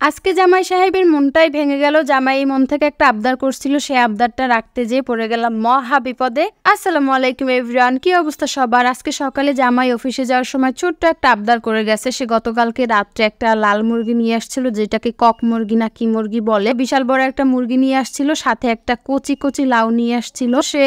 আজকে জামাই সাহেবের মনটাই ভেঙে গেল। জামাই মন থেকে একটা আবদার করছিল, সেই আবদারটা রাখতে যেয়ে পড়ে গেলাম মহা বিপদে। আসসালামু আলাইকুম এভরিওয়ান, কি অবস্থা সবার? আজকে সকালে জামাই অফিসে যাওয়ার সময় ছোট্ট একটা আবদার করে গেছে। সে গতকালকে রাত্রে একটা লাল মুরগি নিয়ে আসছিল, যেটাকে কক মুরগি না কি মুরগি বলে। বিশাল বড় একটা মুরগি নিয়ে আসছিল, সাথে একটা কচি কচি লাউ নিয়ে আসছিল। সে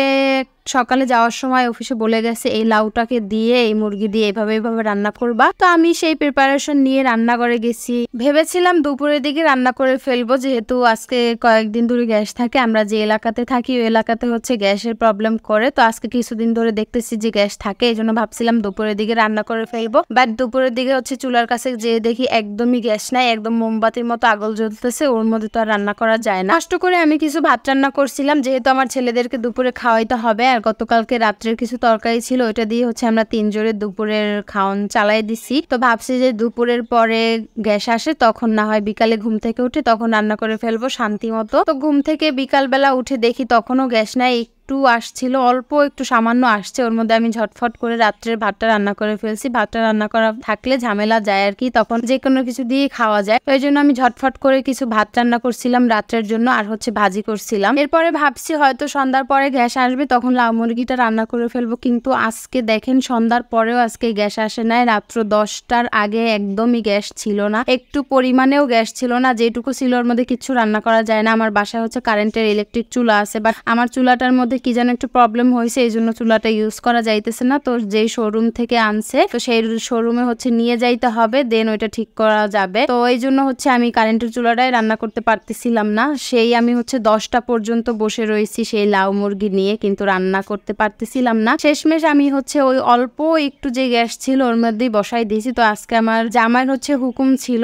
সকালে যাওয়ার সময় অফিসে বলে গেছে এই লাউটাকে দিয়ে এই মুরগি দিয়ে এভাবে রান্না করবা। তো আমি সেই প্রিপারেশন নিয়ে রান্না করে গেছি। ভেবেছিলাম দুপুরের দিকে রান্না করে ফেলবো, যেহেতু আজকে কয়েকদিন ধরে গ্যাস থাকে। আমরা যে এলাকাতে থাকি ওই এলাকাতে হচ্ছে গ্যাসের প্রবলেম করে। তো আজকে কিছুদিন ধরে দেখতেছি যে গ্যাস থাকে, এই জন্য ভাবছিলাম দুপুরের দিকে রান্না করে ফেলবো। বাট দুপুরের দিকে হচ্ছে চুলার কাছে যে দেখি একদমই গ্যাস নাই, একদম মোমবাতির মতো আগল জ্বলতেছে। ওর মধ্যে তো আর রান্না করা যায় না। কষ্ট করে আমি কিছু ভাত রান্না করছিলাম, যেহেতু আমার ছেলেদেরকে দুপুরে খাওয়াইতে হবে। আর গতকালকে রাত্রের কিছু তরকারি ছিল, ওইটা দিয়ে হচ্ছে আমরা তিনজনে দুপুরের খাওয়ান চালাই দিছি। তো ভাবছি যে দুপুরের পরে গ্যাস আসে তখন না হয় বিকালে ঘুম থেকে উঠে তখন রান্না করে ফেলবো শান্তি মতো। তো ঘুম থেকে বিকালবেলা উঠে দেখি তখনও গ্যাস নাই, একটু আসছিল, অল্প একটু সামান্য আসছে। ওর মধ্যে আমি ঝটফট করে রাত্রের ভাতটা রান্না করে ফেলছি। ভাতটা রান্না করা থাকলে ঝামেলা যায় আর কি, তখন যে কোনো কিছু দিয়ে খাওয়া যায়। ওই জন্য আমি ঝটফট করে কিছু ভাত রান্না করছিলাম রাত্রের জন্য, আর হচ্ছে ভাজি করছিলাম। এরপরে ভাবছি হয়তো সন্ধ্যার পরে গ্যাস আসবে তখন লাউ মুরগিটা রান্না করে ফেলবো। কিন্তু আজকে দেখেন সন্ধ্যার পরেও আজকে গ্যাস আসে নাই। রাত্র 10টার আগে একদমই গ্যাস ছিল না, একটু পরিমাণেও গ্যাস ছিল না। যেটুকু ছিল ওর মধ্যে কিছু রান্না করা যায় না। আমার বাসায় হচ্ছে কারেন্টের ইলেকট্রিক চুলা আছে, বাট আমার চুলাটার মধ্যে কি যেন একটু প্রবলেম হয়েছে, এই জন্য চুলাটা ইউজ করা যাইতেছে না। তো যেই শোরুম থেকে আনছে তো সেই শোরুমে হচ্ছে নিয়ে যাইতে হবে, দেন ওইটা ঠিক করা যাবে। তো এই জন্য হচ্ছে আমি কারেন্টের চুলাটাই রান্না করতে পারতেছিলাম না। সেই আমি হচ্ছে 10টা পর্যন্ত বসে রয়েছি সেই লাউ মুরগি নিয়ে, কিন্তু রান্না করতে পারতেছিলাম না। শেষমেশ আমি হচ্ছে ওই অল্প একটু যে গ্যাস ছিল ওর মধ্যেই বসাই দিয়েছি। তো আজকে আমার জামাইয়ের হচ্ছে হুকুম ছিল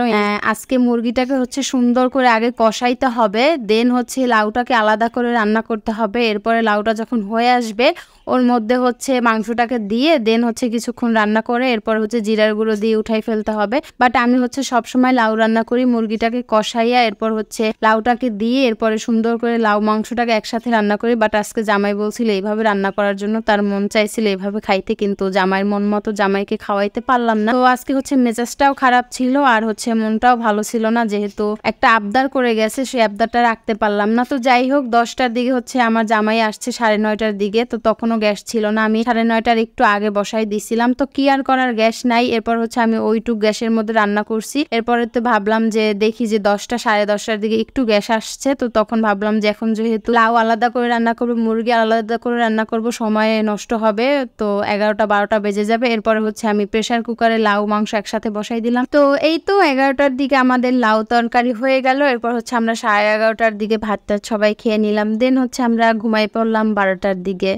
আজকে মুরগিটাকে হচ্ছে সুন্দর করে আগে কষাইতে হবে, দেন হচ্ছে লাউটাকে আলাদা করে রান্না করতে হবে। এরপরে লাউটা যখন হয়ে আসবে ওর মধ্যে হচ্ছে মাংসটাকে দিয়ে দেন হচ্ছে কিছুক্ষণ রান্না করে এরপর হচ্ছে জিরার গুঁড়ো দিয়ে উঠাই ফেলতে হবে। বাট আমি হচ্ছে সবসময় লাউ রান্না করি মুরগিটাকে কষাইয়া এরপর হচ্ছে লাউটাকে দিয়ে এরপরে সুন্দর করে লাউ মাংসটাকে একসাথে রান্না করি। বাট আজকে জামাই বলছিল এইভাবে রান্না করার জন্য, তার মন চাইছিল এইভাবে খাইতে, কিন্তু জামাইয়ের মন মতো জামাইকে খাওয়াইতে পারলাম না। তো আজকে হচ্ছে মেজাজটাও খারাপ ছিল আর হচ্ছে মনটাও ভালো ছিল না, যেহেতু একটা আবদার করে গেছে সেই আবদারটা রাখতে পারলাম না। তো যাই হোক 10টার দিকে হচ্ছে আমার জামাই আসছে 9:30টার দিকে, তো তখনও গ্যাস ছিল না। আমি 9:30টার একটু আগে বসাই দিছিলাম, তো কি আর করার, গ্যাস নাই। এরপর হচ্ছে আমি ওইটুক গ্যাসের মধ্যে রান্না করছি। এরপরে তো ভাবলাম যে দেখি যে 10টা 10:30টার দিকে একটু গ্যাস আসছে, তো তখন ভাবলাম যে এখন যেহেতু লাউ আলাদা করে রান্না করবো মুরগি আলাদা করে রান্না করব, সময় নষ্ট হবে, তো 11টা 12টা বেজে যাবে। এরপরে হচ্ছে আমি প্রেসার কুকারে লাউ মাংস একসাথে বসাই দিলাম। তো এই তো 11টার দিকে আমাদের লাউ তরকারি হয়ে গেল। এরপর হচ্ছে আমরা 11:30টার দিকে ভাতটা সবাই খেয়ে নিলাম, দেন হচ্ছে আমরা ঘুমাই পড়লাম 12টার দিকে।